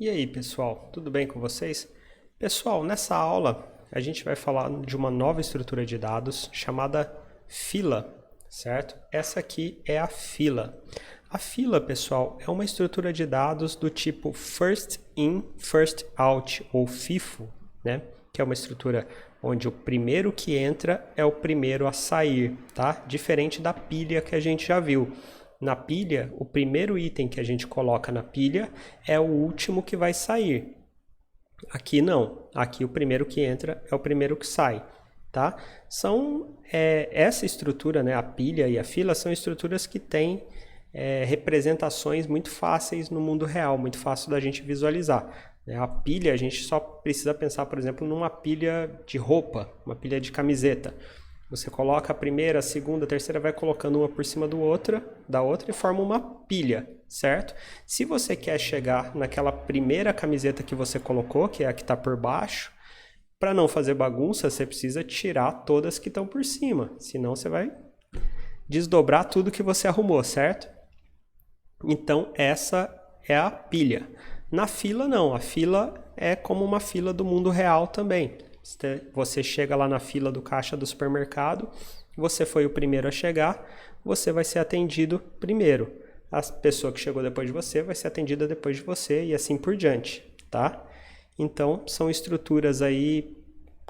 E aí, pessoal, tudo bem com vocês? Pessoal, nessa aula a gente vai falar de uma nova estrutura de dados chamada fila, certo? Essa aqui é a fila. A fila, pessoal, é uma estrutura de dados do tipo first in, first out, ou FIFO, né? Que é uma estrutura onde o primeiro que entra é o primeiro a sair, tá? Diferente da pilha que a gente já viu. Na pilha, o primeiro item que a gente coloca na pilha é o último que vai sair. Aqui não. Aqui o primeiro que entra é o primeiro que sai, tá? Essa estrutura, né, a pilha e a fila, são estruturas que têm representações muito fáceis no mundo real, muito fácil da gente visualizar. A pilha, a gente só precisa pensar, por exemplo, numa pilha de roupa, uma pilha de camiseta. Você coloca a primeira, a segunda, a terceira, vai colocando uma por cima da outra e forma uma pilha, certo? Se você quer chegar naquela primeira camiseta que você colocou, que é a que está por baixo, para não fazer bagunça, você precisa tirar todas que estão por cima, senão você vai desdobrar tudo que você arrumou, certo? Então, essa é a pilha. Na fila, não. A fila é como uma fila do mundo real também. Você chega lá na fila do caixa do supermercado, você foi o primeiro a chegar, você vai ser atendido primeiro. A pessoa que chegou depois de você vai ser atendida depois de você e assim por diante, tá? Então, são estruturas aí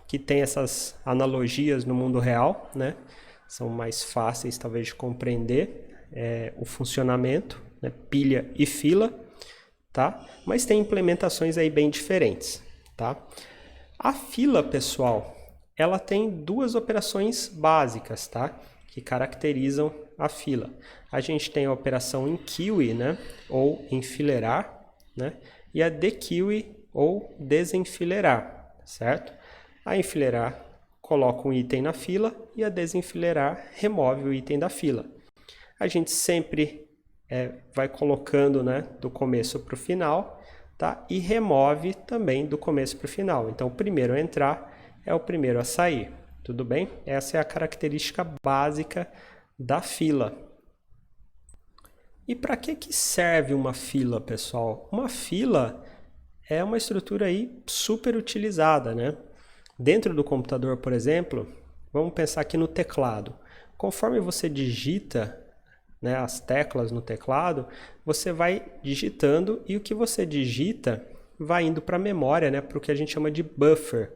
que têm essas analogias no mundo real, né? São mais fáceis, talvez, de compreender o funcionamento, né? Pilha e fila, tá? Mas tem implementações aí bem diferentes, tá? A fila, pessoal, ela tem duas operações básicas, tá? Que caracterizam a fila. A gente tem a operação enqueue, né? Ou enfileirar, né? E a dequeue, ou desenfileirar, certo? A enfileirar coloca um item na fila e a desenfileirar remove o item da fila. A gente sempre vai colocando, né, do começo para o final, tá? E remove também do começo para o final. Então, o primeiro a entrar é o primeiro a sair. Tudo bem? Essa é a característica básica da fila. E para que serve uma fila, pessoal? Uma fila é uma estrutura aí super utilizada, né? Dentro do computador, por exemplo, vamos pensar aqui no teclado. Conforme você digita, né, as teclas no teclado, você vai digitando e o que você digita vai indo para a memória, né, para o que a gente chama de buffer,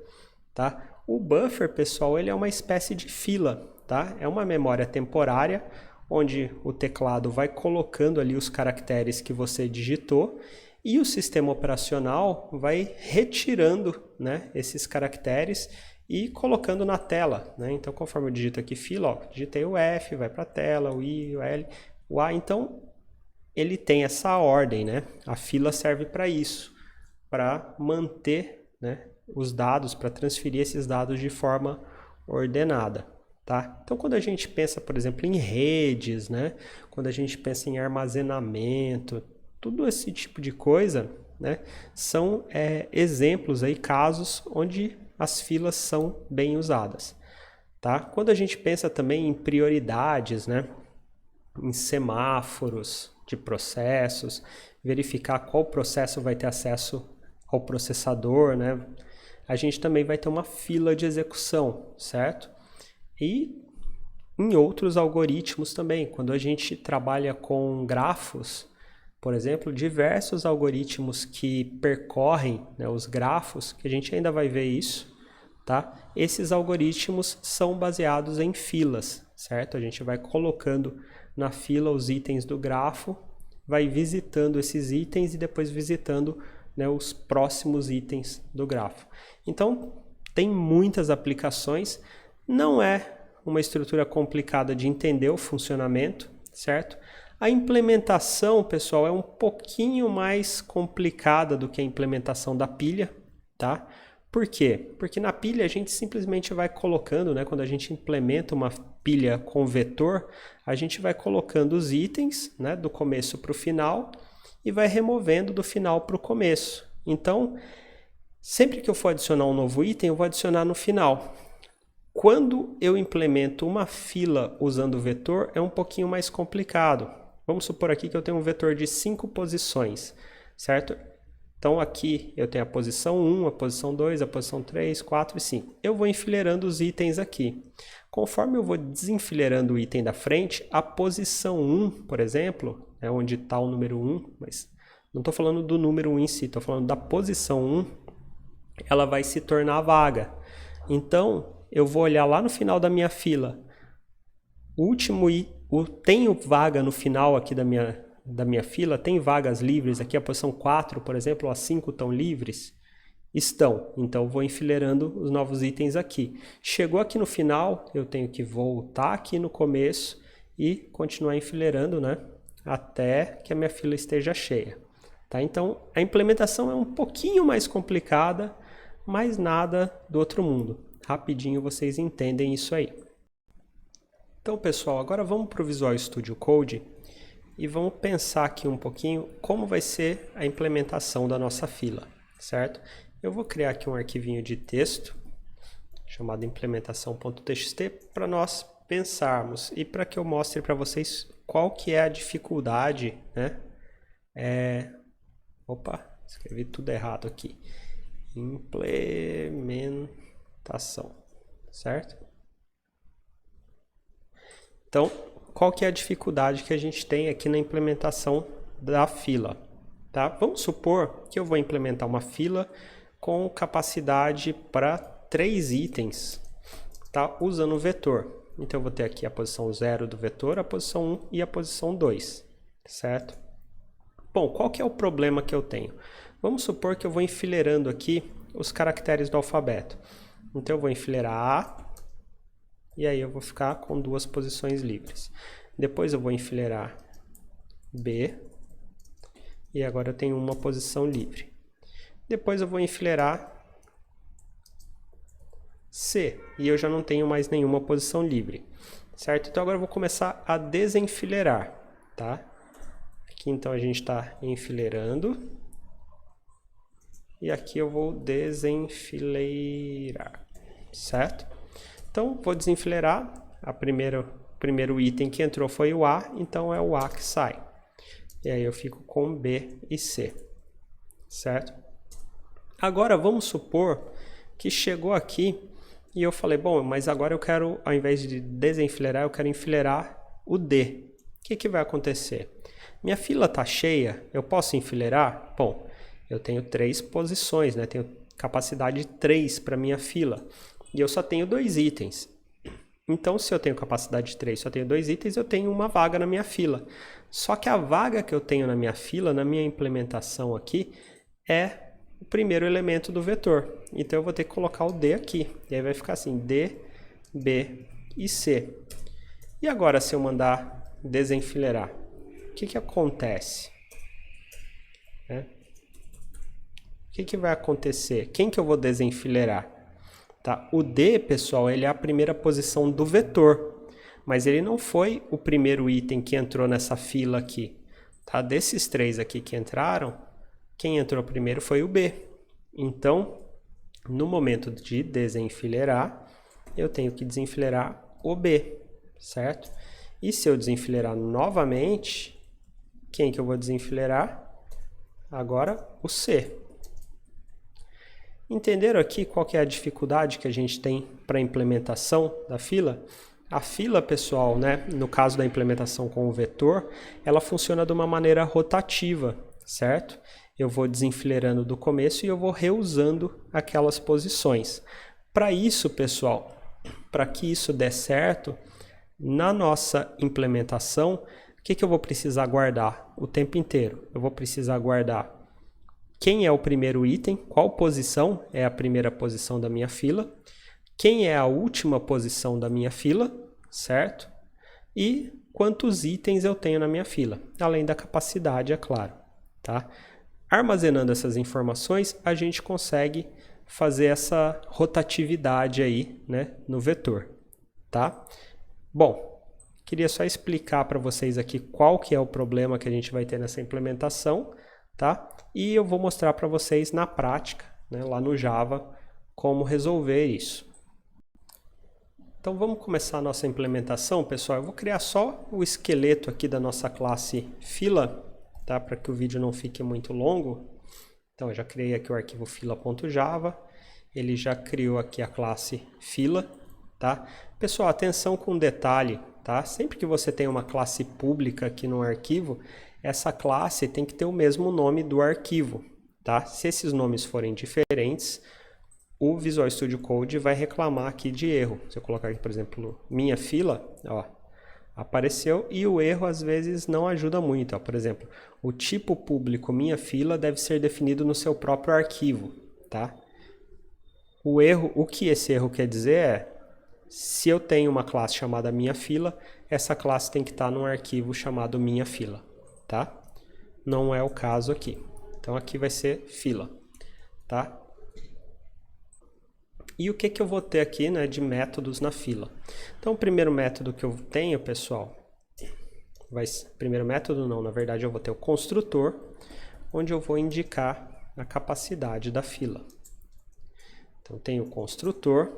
tá? O buffer, pessoal, ele é uma espécie de fila, tá? É uma memória temporária onde o teclado vai colocando ali os caracteres que você digitou e o sistema operacional vai retirando, né, esses caracteres e colocando na tela, né? Então, conforme eu digito aqui fila, ó, digitei o F, vai para a tela, o I, o L, o A. Então, ele tem essa ordem, né? A fila serve para isso, para manter, né, os dados, para transferir esses dados de forma ordenada, tá? Então, quando a gente pensa, por exemplo, em redes, né? Quando a gente pensa em armazenamento, tudo esse tipo de coisa, né? São exemplos aí, casos onde as filas são bem usadas, tá? Quando a gente pensa também em prioridades, né? Em semáforos de processos, verificar qual processo vai ter acesso ao processador, né? A gente também vai ter uma fila de execução, certo? E em outros algoritmos também, quando a gente trabalha com grafos, por exemplo, diversos algoritmos que percorrem, né, os grafos, que a gente ainda vai ver isso, tá? Esses algoritmos são baseados em filas, certo? A gente vai colocando na fila os itens do grafo, vai visitando esses itens e depois visitando, né, os próximos itens do grafo. Então, tem muitas aplicações, não é uma estrutura complicada de entender o funcionamento, certo? A implementação, pessoal, é um pouquinho mais complicada do que a implementação da pilha, tá? Por quê? Porque na pilha a gente simplesmente vai colocando, né? Quando a gente implementa uma pilha com vetor, a gente vai colocando os itens, né, do começo para o final e vai removendo do final para o começo. Então, sempre que eu for adicionar um novo item, eu vou adicionar no final. Quando eu implemento uma fila usando vetor, é um pouquinho mais complicado. Vamos supor aqui que eu tenho um vetor de 5 posições, certo? Então aqui eu tenho a posição 1, a posição 2, a posição 3, 4 e 5. Eu vou enfileirando os itens aqui. Conforme eu vou desenfileirando o item da frente, a posição 1, por exemplo, é onde está o número 1, mas não estou falando do número 1 em si, estou falando da posição 1, ela vai se tornar vaga. Então, eu vou olhar lá no final da minha fila, tenho vaga no final aqui da minha fila, tem vagas livres aqui, a posição 4, por exemplo, as 5 estão livres? Estão, então eu vou enfileirando os novos itens aqui. Chegou aqui no final, eu tenho que voltar aqui no começo e continuar enfileirando, né, até que a minha fila esteja cheia. Tá? Então, a implementação é um pouquinho mais complicada, mas nada do outro mundo. Rapidinho vocês entendem isso aí. Então, pessoal, agora vamos para o Visual Studio Code e vamos pensar aqui um pouquinho como vai ser a implementação da nossa fila, certo? Eu vou criar aqui um arquivinho de texto chamado implementação.txt para nós pensarmos e para que eu mostre para vocês qual que é a dificuldade, né? Opa, escrevi tudo errado aqui. Implementação, certo? Então, qual que é a dificuldade que a gente tem aqui na implementação da fila? Tá? Vamos supor que eu vou implementar uma fila com capacidade para 3 itens, tá? Usando o vetor. Então, eu vou ter aqui a posição 0 do vetor, a posição 1 e a posição 2, certo? Bom, qual que é o problema que eu tenho? Vamos supor que eu vou enfileirando aqui os caracteres do alfabeto. Então, eu vou enfileirar A, e aí eu vou ficar com 2 posições livres. Depois eu vou enfileirar B, e agora eu tenho uma posição livre. Depois eu vou enfileirar C, e eu já não tenho mais nenhuma posição livre, certo? Então agora eu vou começar a desenfileirar, tá? Aqui então a gente está enfileirando, e aqui eu vou desenfileirar, certo? Então vou desenfileirar, o primeiro item que entrou foi o A, então é o A que sai. E aí eu fico com B e C, certo? Agora vamos supor que chegou aqui e eu falei, bom, mas agora eu quero, ao invés de desenfileirar, eu quero enfileirar o D. O que vai acontecer? Minha fila está cheia, eu posso enfileirar? Bom, eu tenho 3 posições, né? Tenho capacidade de 3 para minha fila. E eu só tenho 2 itens. Então, se eu tenho capacidade de 3, só tenho 2 itens, eu tenho uma vaga na minha fila. Só que a vaga que eu tenho na minha fila, na minha implementação aqui, é o primeiro elemento do vetor. Então, eu vou ter que colocar o D aqui. E aí vai ficar assim, D, B e C. E agora, se eu mandar desenfileirar, o que acontece? O que vai acontecer? Quem que eu vou desenfileirar? Tá? O D, pessoal, ele é a primeira posição do vetor, mas ele não foi o primeiro item que entrou nessa fila aqui. Tá? Desses 3 aqui que entraram, quem entrou primeiro foi o B. Então, no momento de desenfileirar, eu tenho que desenfileirar o B, certo? E se eu desenfileirar novamente, quem que eu vou desenfileirar? Agora, o C. Entenderam aqui qual que é a dificuldade que a gente tem para a implementação da fila? A fila, pessoal, né, no caso da implementação com o vetor, ela funciona de uma maneira rotativa, certo? Eu vou desenfileirando do começo e eu vou reusando aquelas posições. Para isso, pessoal, para que isso dê certo, na nossa implementação, o que eu vou precisar guardar o tempo inteiro? Eu vou precisar guardar quem é o primeiro item, qual posição é a primeira posição da minha fila, quem é a última posição da minha fila, certo? E quantos itens eu tenho na minha fila, além da capacidade, é claro, tá? Armazenando essas informações, a gente consegue fazer essa rotatividade aí, né, no vetor, tá? Bom, queria só explicar para vocês aqui qual que é o problema que a gente vai ter nessa implementação, tá? E eu vou mostrar para vocês na prática, né, lá no Java, como resolver isso. Então vamos começar a nossa implementação, pessoal. Eu vou criar só o esqueleto aqui da nossa classe fila, tá? Para que o vídeo não fique muito longo. Então, eu já criei aqui o arquivo fila.java, ele já criou aqui a classe fila, tá? Pessoal, atenção com um detalhe, tá? Sempre que você tem uma classe pública aqui no arquivo, essa classe tem que ter o mesmo nome do arquivo, tá? Se esses nomes forem diferentes, o Visual Studio Code vai reclamar aqui de erro. Se eu colocar aqui, por exemplo, minha fila, ó, apareceu, e o erro às vezes não ajuda muito. Ó. Por exemplo, o tipo público minha fila deve ser definido no seu próprio arquivo, tá? O que esse erro quer dizer é, se eu tenho uma classe chamada minha fila, essa classe tem que estar num arquivo chamado minha fila, tá? Não é o caso aqui. Então aqui vai ser fila, tá? E o que eu vou ter aqui, né, de métodos na fila? Então o primeiro método que eu tenho, pessoal, primeiro método não, na verdade eu vou ter o construtor, onde eu vou indicar a capacidade da fila. Então tenho o construtor.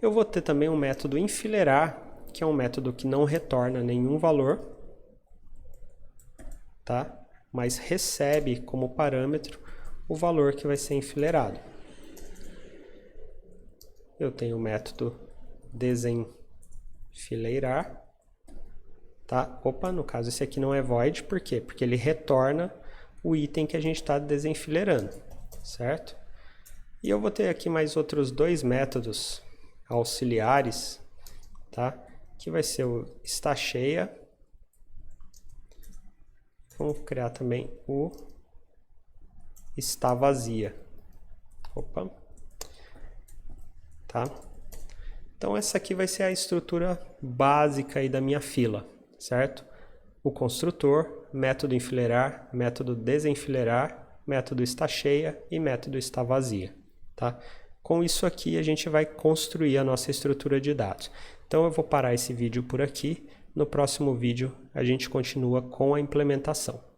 Eu vou ter também um método enfileirar, que é um método que não retorna nenhum valor, tá? Mas recebe como parâmetro o valor que vai ser enfileirado. Eu tenho o método desenfileirar, tá? Opa, no caso esse aqui não é void, por quê? Porque ele retorna o item que a gente está desenfileirando, certo? E eu vou ter aqui mais outros dois métodos auxiliares, tá? Que vai ser o está cheia. Vamos criar também o está vazia. Opa. Tá? Então essa aqui vai ser a estrutura básica aí da minha fila, certo? O construtor, método enfileirar, método desenfileirar, método está cheia e método está vazia, tá? Com isso aqui a gente vai construir a nossa estrutura de dados. Então eu vou parar esse vídeo por aqui. No próximo vídeo a gente continua com a implementação.